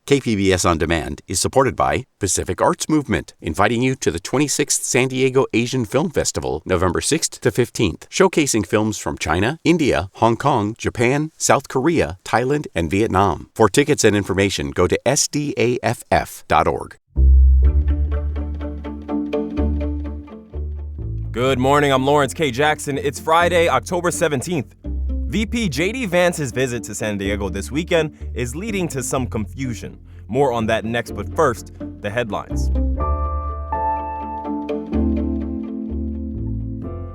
KPBS On Demand is supported by Pacific Arts Movement, inviting you to the 26th San Diego Asian Film Festival, November 6th to 15th, showcasing films from China, India, Hong Kong, Japan, South Korea, Thailand, and Vietnam. For tickets and information, go to sdaff.org. Good morning, I'm Lawrence K. Jackson. It's Friday, October 17th. VP J.D. Vance's visit to San Diego this weekend is leading to some confusion. More on that next, but first, the headlines.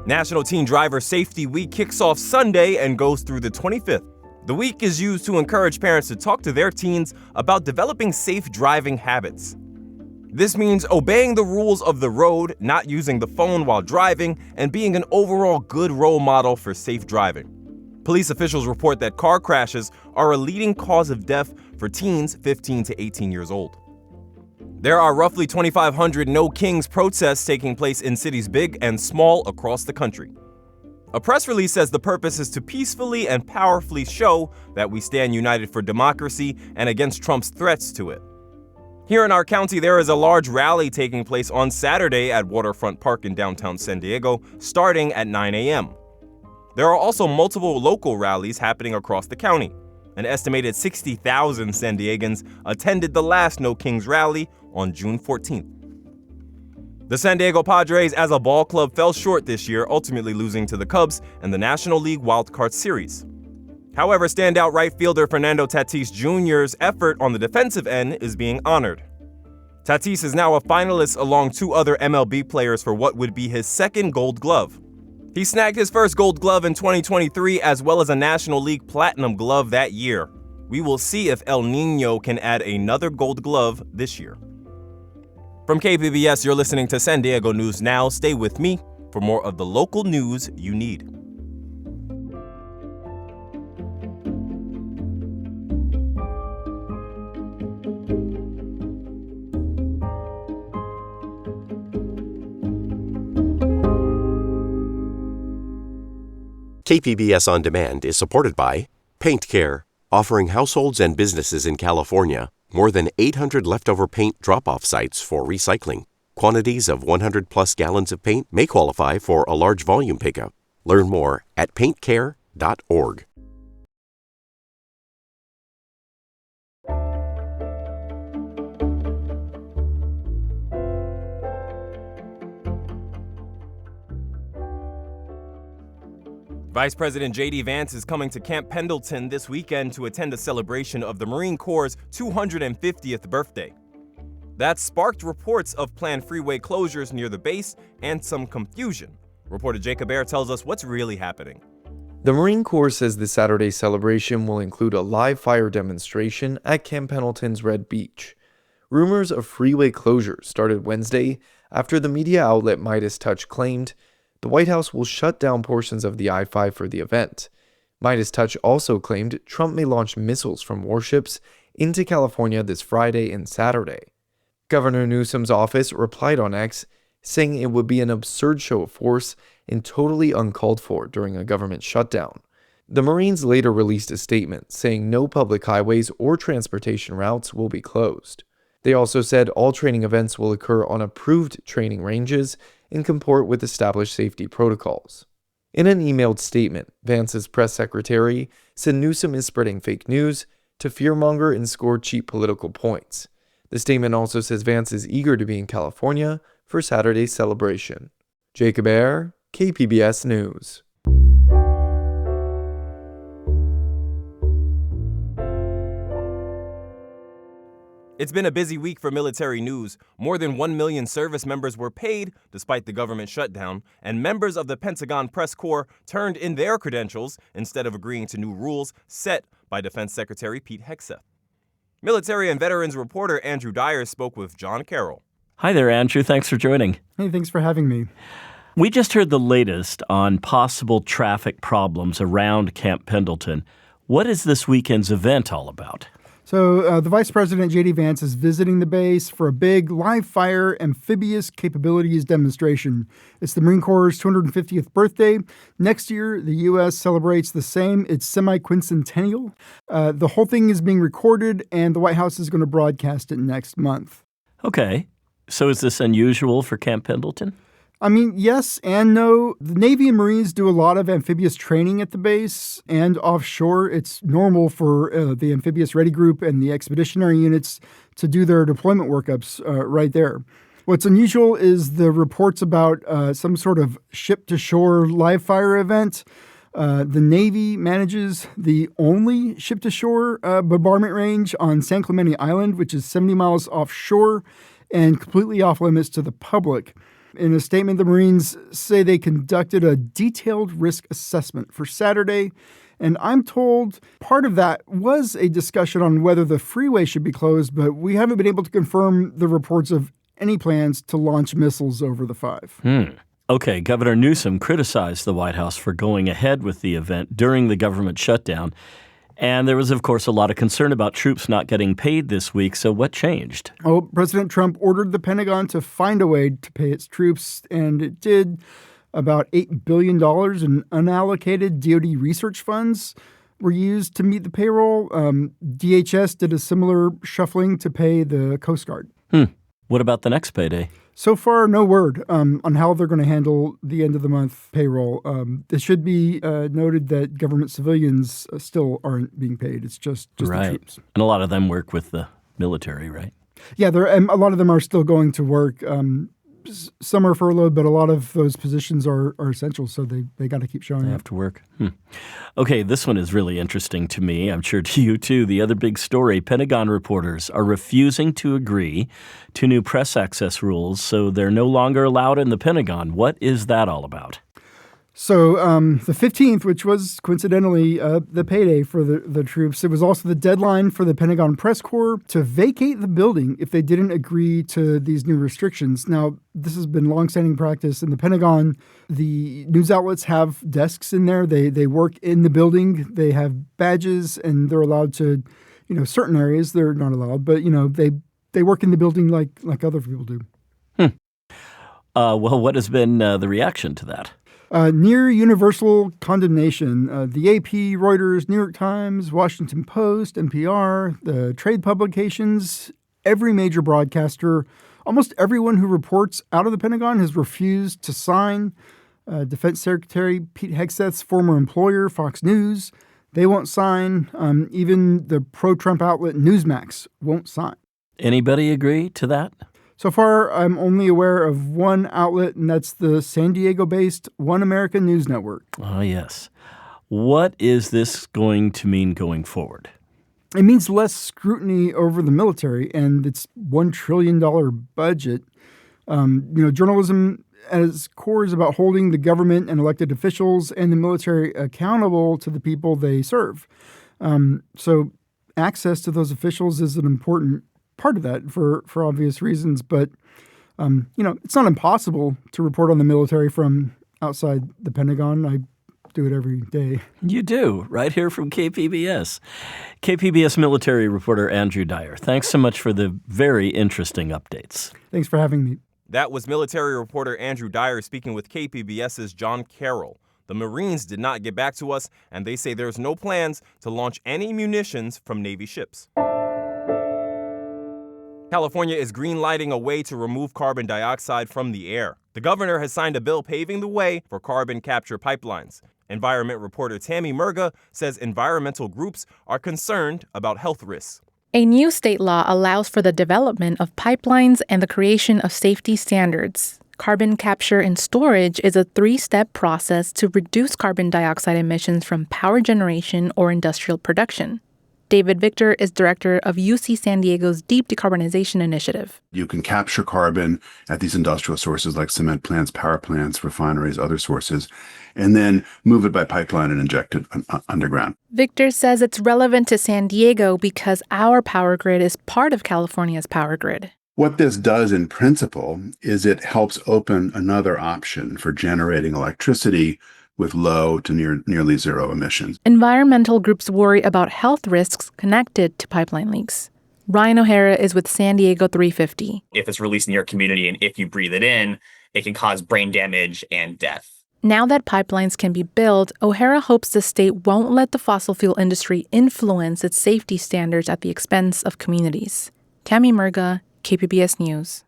National Teen Driver Safety Week kicks off Sunday and goes through the 25th. The week is used to encourage parents to talk to their teens about developing safe driving habits. This means obeying the rules of the road, not using the phone while driving, and being an overall good role model for safe driving. Police officials report that car crashes are a leading cause of death for teens 15 to 18 years old. There are roughly 2,500 No Kings protests taking place in cities big and small across the country. A press release says the purpose is to peacefully and powerfully show that we stand united for democracy and against Trump's threats to it. Here in our county, there is a large rally taking place on Saturday at Waterfront Park in downtown San Diego, starting at 9 a.m. There are also multiple local rallies happening across the county. An estimated 60,000 San Diegans attended the last No Kings rally on June 14th. The San Diego Padres as a ball club fell short this year, ultimately losing to the Cubs in the National League Wild Card Series. However, standout right fielder Fernando Tatis Jr.'s effort on the defensive end is being honored. Tatis is now a finalist along two other MLB players for what would be his second Gold Glove. He snagged his first Gold Glove in 2023 as well as a National League Platinum Glove that year. We will see if El Nino can add another Gold Glove this year. From KPBS, you're listening to San Diego News Now. Stay with me for more of the local news you need. KPBS On Demand is supported by Paint Care, offering households and businesses in California more than 800 leftover paint drop-off sites for recycling. Quantities of 100-plus gallons of paint may qualify for a large volume pickup. Learn more at paintcare.org. Vice President J.D. Vance is coming to Camp Pendleton this weekend to attend a celebration of the Marine Corps' 250th birthday. That sparked reports of planned freeway closures near the base and some confusion. Reporter Jacob Air tells us what's really happening. The Marine Corps says the Saturday celebration will include a live fire demonstration at Camp Pendleton's Red Beach. Rumors of freeway closures started Wednesday after the media outlet Midas Touch claimed the White House will shut down portions of the I-5 for the event. Midas Touch also claimed Trump may launch missiles from warships into California this Friday and Saturday. Governor Newsom's office replied on X, saying it would be an absurd show of force and totally uncalled for during a government shutdown. The Marines later released a statement saying no public highways or transportation routes will be closed. They also said all training events will occur on approved training ranges and comport with established safety protocols. In an emailed statement, Vance's press secretary said Newsom is spreading fake news to fearmonger and score cheap political points. The statement also says Vance is eager to be in California for Saturday's celebration. Jacob Air, KPBS News. It's been a busy week for military news. More than 1 million service members were paid despite the government shutdown, and members of the Pentagon Press Corps turned in their credentials instead of agreeing to new rules set by Defense Secretary Pete Hegseth. Military and Veterans reporter Andrew Dyer spoke with John Carroll. Hi there, Andrew. Thanks for joining. Hey, thanks for having me. We just heard the latest on possible traffic problems around Camp Pendleton. What is this weekend's event all about? So the Vice President, J.D. Vance, is visiting the base for a big live-fire amphibious capabilities demonstration. It's the Marine Corps' 250th birthday. Next year, the U.S. celebrates the same. It's semi-quincentennial. The whole thing is being recorded, and the White House is going to broadcast it next month. Okay. So is this unusual for Camp Pendleton? I mean, yes and no. The Navy and Marines do a lot of amphibious training at the base and offshore. It's normal for the Amphibious Ready Group and the expeditionary units to do their deployment workups right there. What's unusual is the reports about some sort of ship-to-shore live-fire event. The Navy manages the only ship-to-shore bombardment range on San Clemente Island, which is 70 miles offshore and completely off-limits to the public. In a statement, the Marines say they conducted a detailed risk assessment for Saturday, and I'm told part of that was a discussion on whether the freeway should be closed, but we haven't been able to confirm the reports of any plans to launch missiles over the five. Okay, Governor Newsom criticized the White House for going ahead with the event during the government shutdown. And there was, of course, a lot of concern about troops not getting paid this week. So what changed? Oh, President Trump ordered the Pentagon to find a way to pay its troops, and it did. About $8 billion in unallocated DoD research funds were used to meet the payroll. DHS did a similar shuffling to pay the Coast Guard. What about the next payday? So far, no word on how they're going to handle the end-of-the-month payroll. It should be noted that government civilians still aren't being paid. It's just the troops. And a lot of them work with the military, right? Yeah, a lot of them are still going to work. Some are furloughed, but a lot of those positions are essential, so they got to keep showing up. They have to work. Okay, this one is really interesting to me. I'm sure to you, too. The other big story, Pentagon reporters are refusing to agree to new press access rules, so they're no longer allowed in the Pentagon. What is that all about? So the 15th, which was coincidentally the payday for the troops, it was also the deadline for the Pentagon Press Corps to vacate the building if they didn't agree to these new restrictions. Now, this has been longstanding practice in the Pentagon. The news outlets have desks in there. They work in the building. They have badges, and they're allowed to, certain areas they're not allowed, but, they work in the building like other people do. Well, what has been the reaction to that? Near universal condemnation. The AP, Reuters, New York Times, Washington Post, NPR, the trade publications, every major broadcaster, almost everyone who reports out of the Pentagon has refused to sign. Defense Secretary Pete Hegseth's former employer, Fox News, they won't sign. Even the pro-Trump outlet Newsmax won't sign. Anybody agree to that? So far, I'm only aware of one outlet, and that's the San Diego-based One America News Network. Oh, yes. What is this going to mean going forward? It means less scrutiny over the military and its $1 trillion budget. Journalism at its core is about holding the government and elected officials and the military accountable to the people they serve. So access to those officials is an important part of that for obvious reasons. But, it's not impossible to report on the military from outside the Pentagon. I do it every day. You do, right here from KPBS. KPBS military reporter Andrew Dyer. Thanks so much for the very interesting updates. Thanks for having me. That was military reporter Andrew Dyer speaking with KPBS's John Carroll. The Marines did not get back to us, and they say there's no plans to launch any munitions from Navy ships. California is green-lighting a way to remove carbon dioxide from the air. The governor has signed a bill paving the way for carbon capture pipelines. Environment reporter Tammy Murga says environmental groups are concerned about health risks. A new state law allows for the development of pipelines and the creation of safety standards. Carbon capture and storage is a 3-step process to reduce carbon dioxide emissions from power generation or industrial production. David Victor is director of UC San Diego's Deep Decarbonization Initiative. You can capture carbon at these industrial sources like cement plants, power plants, refineries, other sources, and then move it by pipeline and inject it underground. Victor says it's relevant to San Diego because our power grid is part of California's power grid. What this does in principle is it helps open another option for generating electricity with low to nearly zero emissions. Environmental groups worry about health risks connected to pipeline leaks. Ryan O'Hara is with San Diego 350. If it's released in your community and if you breathe it in, it can cause brain damage and death. Now that pipelines can be built, O'Hara hopes the state won't let the fossil fuel industry influence its safety standards at the expense of communities. Tammy Murga, KPBS News.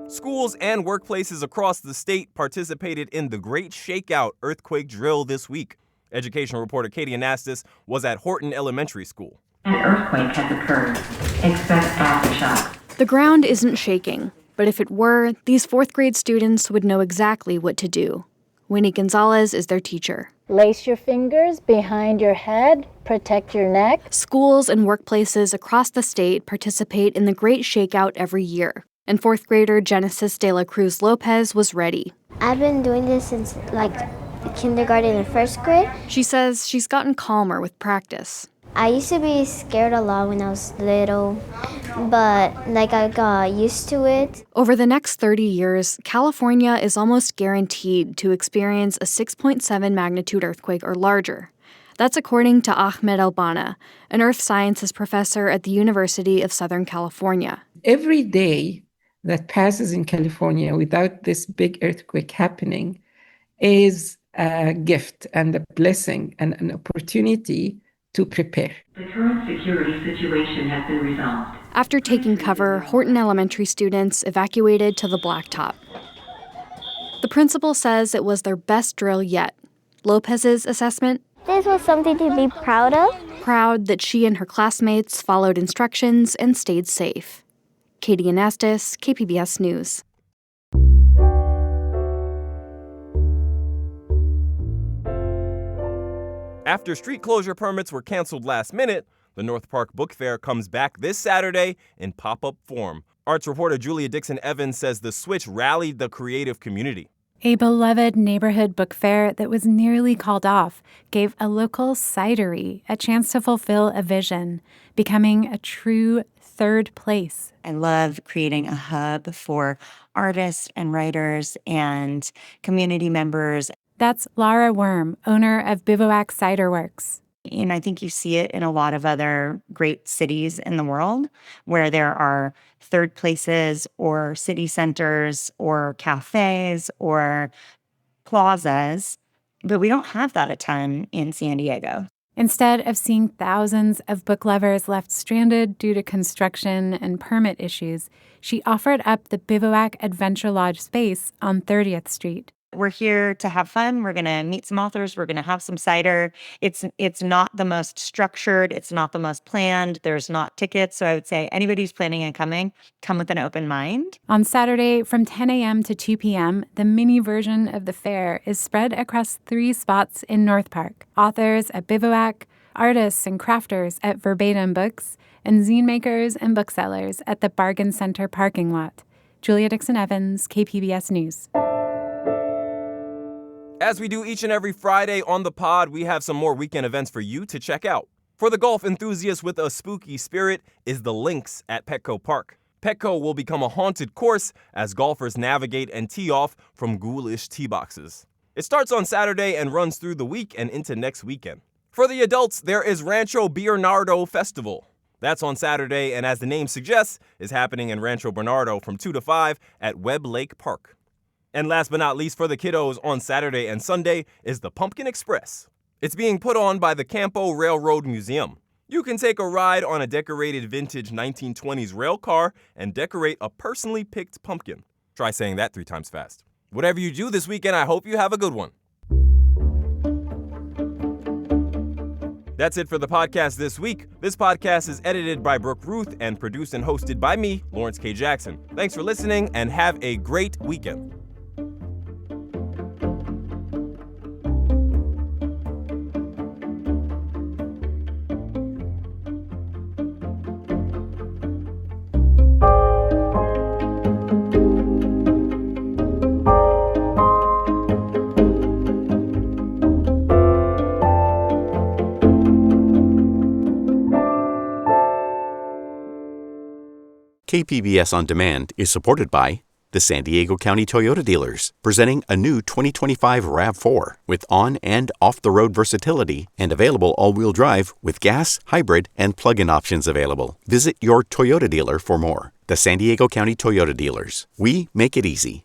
Schools and workplaces across the state participated in the Great Shakeout earthquake drill this week. Education reporter Katie Anastas was at Horton Elementary School. An earthquake has occurred. Expect aftershock. The ground isn't shaking, but if it were, these fourth grade students would know exactly what to do. Winnie Gonzalez is their teacher. Lace your fingers behind your head, protect your neck. Schools and workplaces across the state participate in the Great Shakeout every year, and fourth grader Genesis de la Cruz Lopez was ready. I've been doing this since kindergarten and first grade. She says she's gotten calmer with practice. I used to be scared a lot when I was little, but I got used to it. Over the next 30 years, California is almost guaranteed to experience a 6.7 magnitude earthquake or larger. That's according to Ahmed Albana, an earth sciences professor at the University of Southern California. Every day that passes in California without this big earthquake happening is a gift and a blessing and an opportunity to prepare. The current security situation has been resolved. After taking cover, Horton Elementary students evacuated to the blacktop. The principal says it was their best drill yet. Lopez's assessment? This was something to be proud of. Proud that she and her classmates followed instructions and stayed safe. Katie Anastas, KPBS News. After street closure permits were canceled last minute, the North Park Book Fair comes back this Saturday in pop-up form. Arts reporter Julia Dixon-Evans says the switch rallied the creative community. A beloved neighborhood book fair that was nearly called off gave a local cidery a chance to fulfill a vision, becoming a true third place. I love creating a hub for artists and writers and community members. That's Laura Worm, owner of Bivouac Cider Works. And I think you see it in a lot of other great cities in the world where there are third places or city centers or cafes or plazas, but we don't have that a ton in San Diego. Instead of seeing thousands of book lovers left stranded due to construction and permit issues, she offered up the Bivouac Adventure Lodge space on 30th Street. We're here to have fun. We're going to meet some authors. We're going to have some cider. It's not the most structured. It's not the most planned. There's not tickets. So I would say anybody who's planning on coming, come with an open mind. On Saturday from 10 a.m. to 2 p.m., the mini version of the fair is spread across 3 spots in North Park. Authors at Bivouac, artists and crafters at Verbatim Books, and zine makers and booksellers at the Bargain Center parking lot. Julia Dixon-Evans, KPBS News. As we do each and every Friday on the pod, we have some more weekend events for you to check out. For the golf enthusiast with a spooky spirit is the Links at Petco Park. Petco will become a haunted course as golfers navigate and tee off from ghoulish tee boxes. It starts on Saturday and runs through the week and into next weekend. For the adults, there is Rancho Bernardo Festival. That's on Saturday, and as the name suggests, is happening in Rancho Bernardo from 2 to 5 at Webb Lake Park. And last but not least for the kiddos on Saturday and Sunday is the Pumpkin Express. It's being put on by the Campo Railroad Museum. You can take a ride on a decorated vintage 1920s rail car and decorate a personally picked pumpkin. Try saying that 3 times fast. Whatever you do this weekend, I hope you have a good one. That's it for the podcast this week. This podcast is edited by Brooke Ruth and produced and hosted by me, Lawrence K. Jackson. Thanks for listening and have a great weekend. KPBS On Demand is supported by The San Diego County Toyota dealers, presenting a new 2025 RAV4 with on- and off-the-road versatility and available all-wheel drive with gas, hybrid, and plug-in options available. Visit your Toyota dealer for more. The San Diego County Toyota dealers. We make it easy.